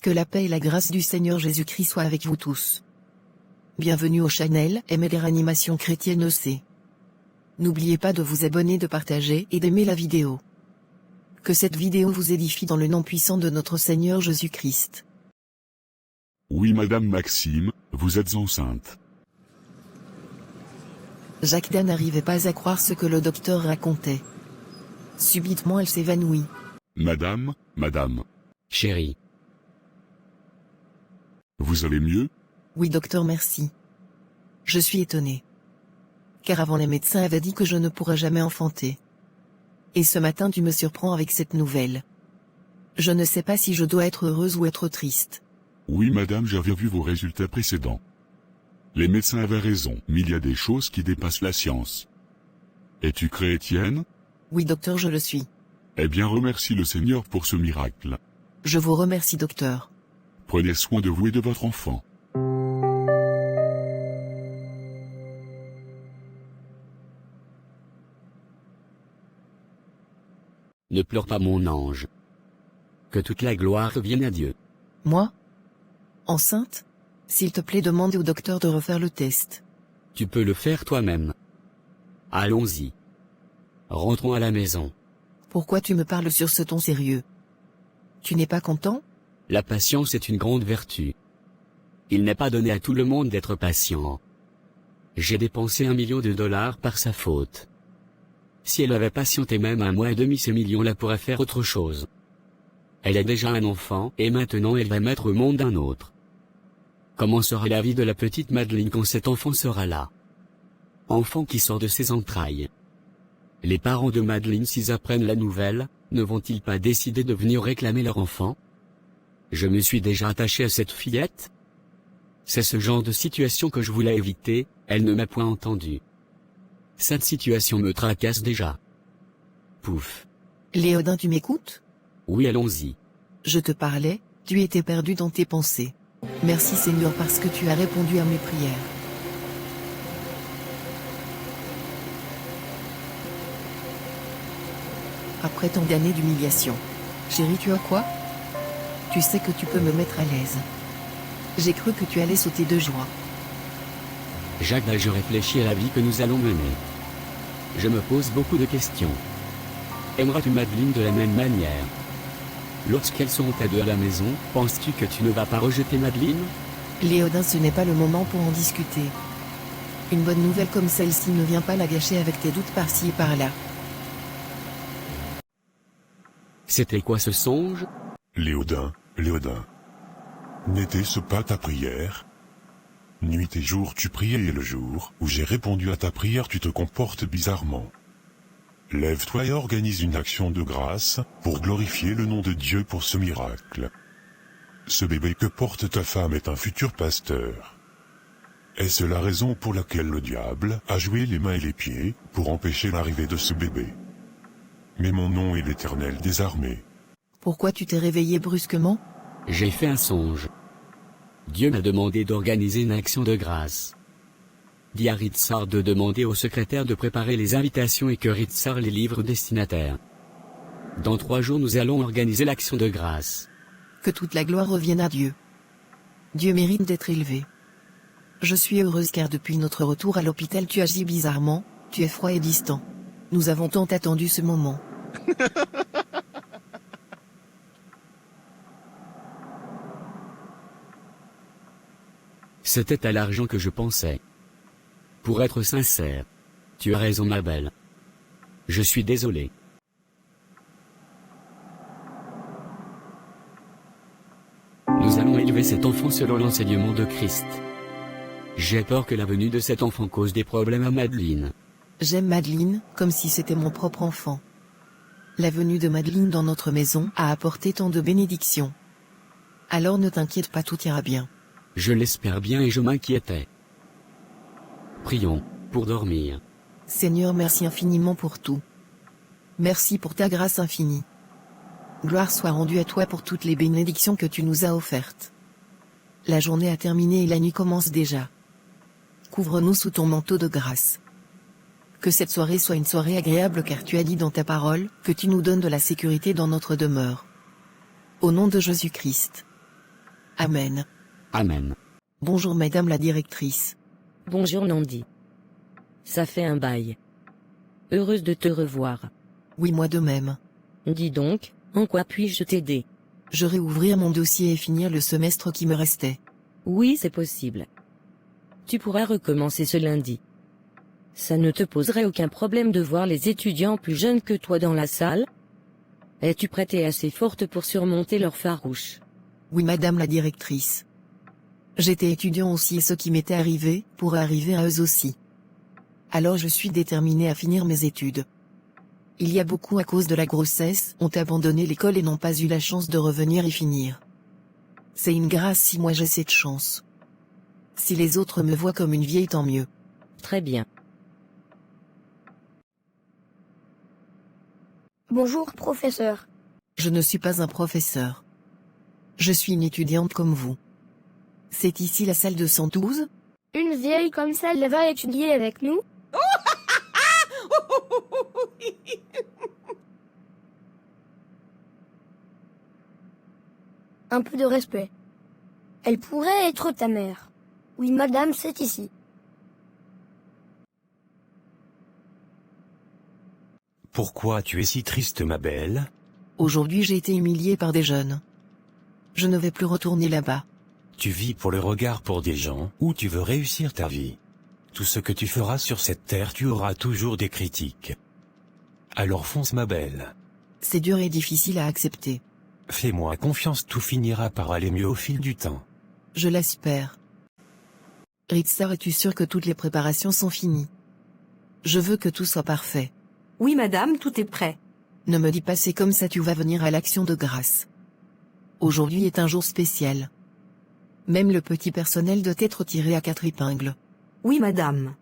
Que la paix et la grâce du Seigneur Jésus-Christ soient avec vous tous. Bienvenue au channel MLR Animation Chrétienne EC. N'oubliez pas de vous abonner, de partager et d'aimer la vidéo. Que cette vidéo vous édifie dans le nom puissant de notre Seigneur Jésus-Christ. Oui Madame Maxime, vous êtes enceinte. Jacqueline n'arrivait pas à croire ce que le docteur racontait. Subitement elle s'évanouit. Madame. Chérie. Vous allez mieux? Oui docteur, merci. Je suis étonnée. Car avant les médecins avaient dit que je ne pourrais jamais enfanter. Et ce matin tu me surprends avec cette nouvelle. Je ne sais pas si je dois être heureuse ou être triste. Oui madame, j'avais vu vos résultats précédents. Les médecins avaient raison, mais il y a des choses qui dépassent la science. Es-tu chrétienne? Oui docteur, je le suis. Eh bien remercie le Seigneur pour ce miracle. Je vous remercie docteur. Prenez soin de vous et de votre enfant. Ne pleure pas mon ange. Que toute la gloire revienne à Dieu. Moi? Enceinte? S'il te plaît, demande au docteur de refaire le test. Tu peux le faire toi-même. Allons-y. Rentrons à la maison. Pourquoi tu me parles sur ce ton sérieux? Tu n'es pas content? La patience est une grande vertu. Il n'est pas donné à tout le monde d'être patient. J'ai dépensé $1 million par sa faute. Si elle avait patienté même 1 mois et demi, ces millions-là pourraient faire autre chose. Elle a déjà un enfant, et maintenant elle va mettre au monde un autre. Comment sera la vie de la petite Madeleine quand cet enfant sera là? Enfant qui sort de ses entrailles. Les parents de Madeleine, s'ils apprennent la nouvelle, ne vont-ils pas décider de venir réclamer leur enfant? Je me suis déjà attaché à cette fillette. C'est ce genre de situation que je voulais éviter, elle ne m'a point entendu. Cette situation me tracasse déjà. Pouf. Léodin, tu m'écoutes? Oui, allons-y. Je te parlais, tu étais perdu dans tes pensées. Merci Seigneur parce que tu as répondu à mes prières. Après tant d'années d'humiliation. Chérie, tu as quoi? Tu sais que tu peux me mettre à l'aise. J'ai cru que tu allais sauter de joie. Jacques, je réfléchis à la vie que nous allons mener. Je me pose beaucoup de questions. Aimeras-tu Madeleine de la même manière? Lorsqu'elles seront à deux à la maison, penses-tu que tu ne vas pas rejeter Madeleine? Léodin, ce n'est pas le moment pour en discuter. Une bonne nouvelle comme celle-ci ne vient pas la gâcher avec tes doutes par-ci et par-là. C'était quoi ce songe? Léodin, n'était-ce pas ta prière? Nuit et jour tu priais et le jour où j'ai répondu à ta prière tu te comportes bizarrement. Lève-toi et organise une action de grâce pour glorifier le nom de Dieu pour ce miracle. Ce bébé que porte ta femme est un futur pasteur. Est-ce la raison pour laquelle le diable a joué les mains et les pieds pour empêcher l'arrivée de ce bébé? Mais mon nom est l'Éternel des armées. Pourquoi tu t'es réveillé brusquement? J'ai fait un songe. Dieu m'a demandé d'organiser une action de grâce. Dit à Ritzar de demander au secrétaire de préparer les invitations et que Ritzar les livre aux destinataires. Dans 3 jours nous allons organiser l'action de grâce. Que toute la gloire revienne à Dieu. Dieu mérite d'être élevé. Je suis heureuse car depuis notre retour à l'hôpital tu agis bizarrement, tu es froid et distant. Nous avons tant attendu ce moment. C'était à l'argent que je pensais. Pour être sincère. Tu as raison ma belle. Je suis désolé. Nous allons élever cet enfant selon l'enseignement de Christ. J'ai peur que la venue de cet enfant cause des problèmes à Madeleine. J'aime Madeleine, comme si c'était mon propre enfant. La venue de Madeleine dans notre maison a apporté tant de bénédictions. Alors ne t'inquiète pas, tout ira bien. Je l'espère bien et je m'inquiétais. Prions, pour dormir. Seigneur, merci infiniment pour tout. Merci pour ta grâce infinie. Gloire soit rendue à toi pour toutes les bénédictions que tu nous as offertes. La journée a terminé et la nuit commence déjà. Couvre-nous sous ton manteau de grâce. Que cette soirée soit une soirée agréable car tu as dit dans ta parole que tu nous donnes de la sécurité dans notre demeure. Au nom de Jésus-Christ. Amen. Amen. Bonjour madame la directrice. Bonjour Nandi. Ça fait un bail. Heureuse de te revoir. Oui moi de même. Dis donc, en quoi puis-je t'aider? Je réouvrir mon dossier et finir le semestre qui me restait. Oui, c'est possible. Tu pourras recommencer ce lundi. Ça ne te poserait aucun problème de voir les étudiants plus jeunes que toi dans la salle? Es-tu prête et assez forte pour surmonter leur farouche? Oui madame la directrice. J'étais étudiant aussi et ce qui m'était arrivé, pourrait arriver à eux aussi. Alors je suis déterminée à finir mes études. Il y a beaucoup à cause de la grossesse, ont abandonné l'école et n'ont pas eu la chance de revenir y finir. C'est une grâce si moi j'ai cette chance. Si les autres me voient comme une vieille tant mieux. Très bien. Bonjour, professeur. Je ne suis pas un professeur. Je suis une étudiante comme vous. C'est ici la salle de 112? Une vieille comme ça, elle va étudier avec nous? Un peu de respect. Elle pourrait être ta mère. Oui, madame, c'est ici. Pourquoi tu es si triste, ma belle? Aujourd'hui j'ai été humiliée par des jeunes. Je ne vais plus retourner là-bas. Tu vis pour le regard pour des gens, ou tu veux réussir ta vie? Tout ce que tu feras sur cette terre, tu auras toujours des critiques. Alors fonce, ma belle. C'est dur et difficile à accepter. Fais-moi confiance, tout finira par aller mieux au fil du temps. Je l'espère. Ritzar, es-tu sûr que toutes les préparations sont finies? Je veux que tout soit parfait. Oui madame, tout est prêt. Ne me dis pas c'est comme ça tu vas venir à l'action de grâce. Aujourd'hui est un jour spécial. Même le petit personnel doit être tiré à 4 épingles. Oui madame.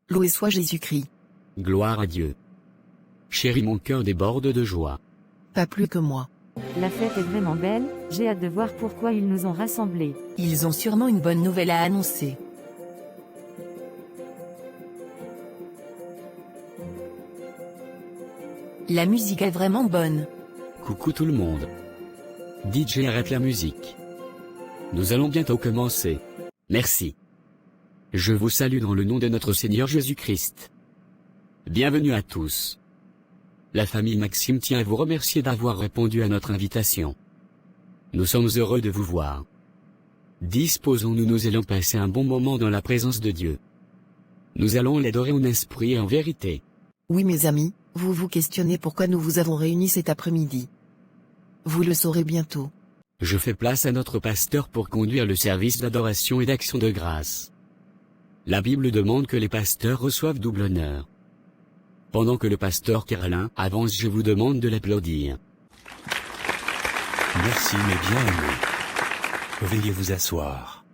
Loué soit Jésus-Christ. Gloire à Dieu. Chérie, mon cœur déborde de joie. Pas plus que moi. La fête est vraiment belle, j'ai hâte de voir pourquoi ils nous ont rassemblés. Ils ont sûrement une bonne nouvelle à annoncer. La musique est vraiment bonne. Coucou tout le monde. DJ arrête la musique. Nous allons bientôt commencer. Merci. Je vous salue dans le nom de notre Seigneur Jésus-Christ. Bienvenue à tous. La famille Maxime tient à vous remercier d'avoir répondu à notre invitation. Nous sommes heureux de vous voir. Disposons-nous, nous allons passer un bon moment dans la présence de Dieu. Nous allons l'adorer en esprit et en vérité. Oui mes amis, vous vous questionnez pourquoi nous vous avons réunis cet après-midi. Vous le saurez bientôt. Je fais place à notre pasteur pour conduire le service d'adoration et d'action de grâce. La Bible demande que les pasteurs reçoivent double honneur. Pendant que le pasteur Carlin avance, je vous demande de l'applaudir. Merci, mes bien-aimés. Veuillez vous asseoir.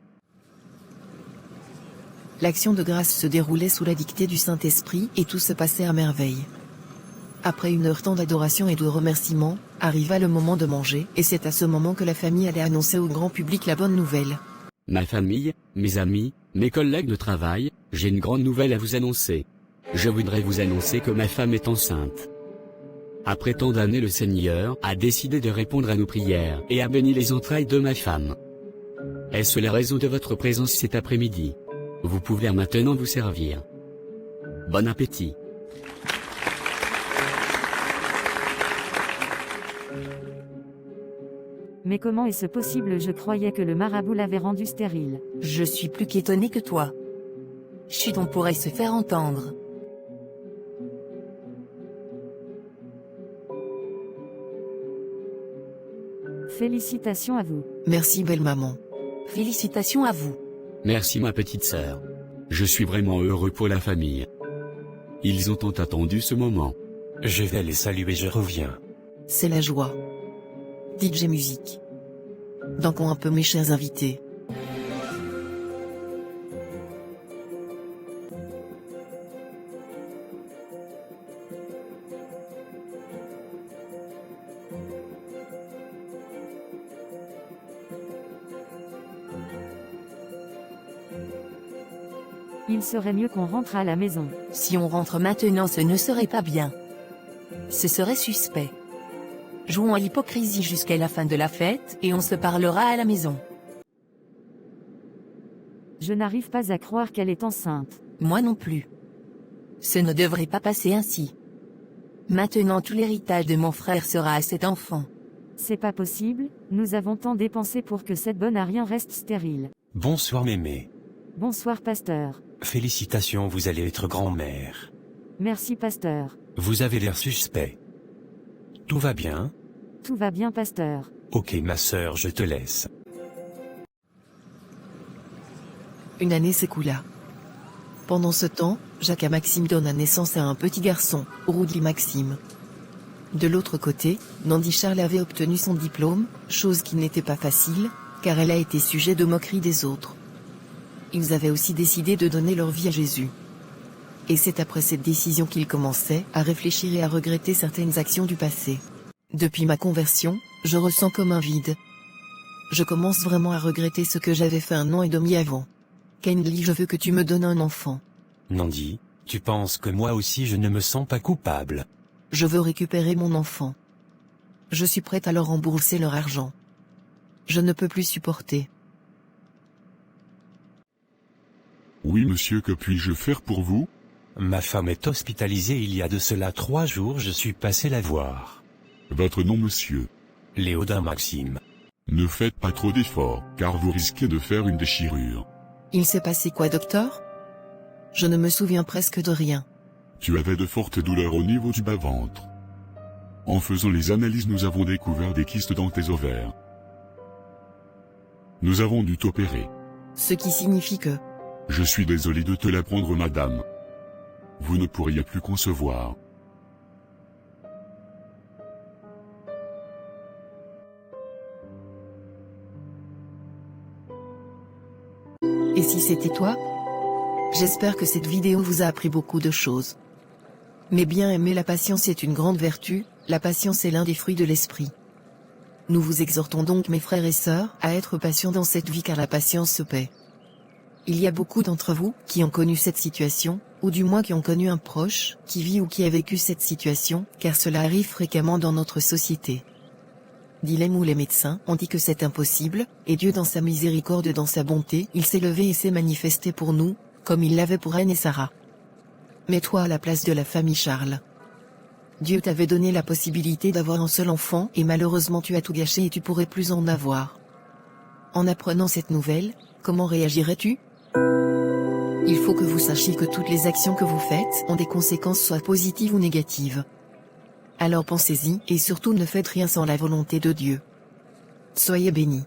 L'action de grâce se déroulait sous la dictée du Saint-Esprit et tout se passait à merveille. Après une heure temps d'adoration et de remerciements, arriva le moment de manger, et c'est à ce moment que la famille allait annoncer au grand public la bonne nouvelle. Ma famille, mes amis, mes collègues de travail, j'ai une grande nouvelle à vous annoncer. Je voudrais vous annoncer que ma femme est enceinte. Après tant d'années, le Seigneur a décidé de répondre à nos prières et a béni les entrailles de ma femme. Est-ce la raison de votre présence cet après-midi? Vous pouvez maintenant vous servir. Bon appétit. Mais comment est-ce possible? Je croyais que le marabout l'avait rendu stérile. Je suis plus qu'étonné que toi. Chut, on pourrait se faire entendre. Félicitations à vous. Merci belle maman. Félicitations à vous. Merci ma petite sœur. Je suis vraiment heureux pour la famille. Ils ont tant attendu ce moment. Je vais les saluer, je reviens. C'est la joie. DJ musique. Dansons un peu mes chers invités. Il serait mieux qu'on rentre à la maison. Si on rentre maintenant, ce ne serait pas bien. Ce serait suspect. Jouons à l'hypocrisie jusqu'à la fin de la fête et on se parlera à la maison. Je n'arrive pas à croire qu'elle est enceinte. Moi non plus. Ce ne devrait pas passer ainsi. Maintenant tout l'héritage de mon frère sera à cet enfant. C'est pas possible, nous avons tant dépensé pour que cette bonne à rien reste stérile. Bonsoir mémé. Bonsoir pasteur. Félicitations, vous allez être grand-mère. Merci pasteur. Vous avez l'air suspect. Tout va bien? Tout va bien pasteur. Ok ma sœur, je te laisse. Une année s'écoula. Pendant ce temps, Jacques Maxime donna naissance à un petit garçon, Rudy Maxime. De l'autre côté, Nandy Charles avait obtenu son diplôme, chose qui n'était pas facile, car elle a été sujet de moquerie des autres. Ils avaient aussi décidé de donner leur vie à Jésus. Et c'est après cette décision qu'ils commençaient à réfléchir et à regretter certaines actions du passé. Depuis ma conversion, je ressens comme un vide. Je commence vraiment à regretter ce que j'avais fait 1 an et demi avant. Kendley, je veux que tu me donnes un enfant. Nandy, tu penses que moi aussi je ne me sens pas coupable? Je veux récupérer mon enfant. Je suis prête à leur rembourser leur argent. Je ne peux plus supporter. Oui monsieur, que puis-je faire pour vous? Ma femme est hospitalisée il y a de cela 3 jours, je suis passé la voir. Votre nom monsieur? Léodin Maxime. Ne faites pas trop d'efforts, car vous risquez de faire une déchirure. Il s'est passé quoi, docteur? Je ne me souviens presque de rien. Tu avais de fortes douleurs au niveau du bas-ventre. En faisant les analyses, nous avons découvert des kystes dans tes ovaires. Nous avons dû t'opérer. Ce qui signifie que... Je suis désolé de te l'apprendre, madame. Vous ne pourriez plus concevoir. Et si c'était toi? J'espère que cette vidéo vous a appris beaucoup de choses. Mais bien aimer la patience est une grande vertu, la patience est l'un des fruits de l'esprit. Nous vous exhortons donc, mes frères et sœurs, à être patients dans cette vie car la patience se paie. Il y a beaucoup d'entre vous qui ont connu cette situation, ou du moins qui ont connu un proche qui vit ou qui a vécu cette situation, car cela arrive fréquemment dans notre société. Dilemme où les médecins ont dit que c'est impossible, et Dieu dans sa miséricorde et dans sa bonté, il s'est levé et s'est manifesté pour nous, comme il l'avait pour Anne et Sarah. Mets-toi à la place de la famille Charles. Dieu t'avait donné la possibilité d'avoir un seul enfant et malheureusement tu as tout gâché et tu pourrais plus en avoir. En apprenant cette nouvelle, comment réagirais-tu? Il faut que vous sachiez que toutes les actions que vous faites ont des conséquences soit positives ou négatives. Alors pensez-y et surtout ne faites rien sans la volonté de Dieu. Soyez bénis.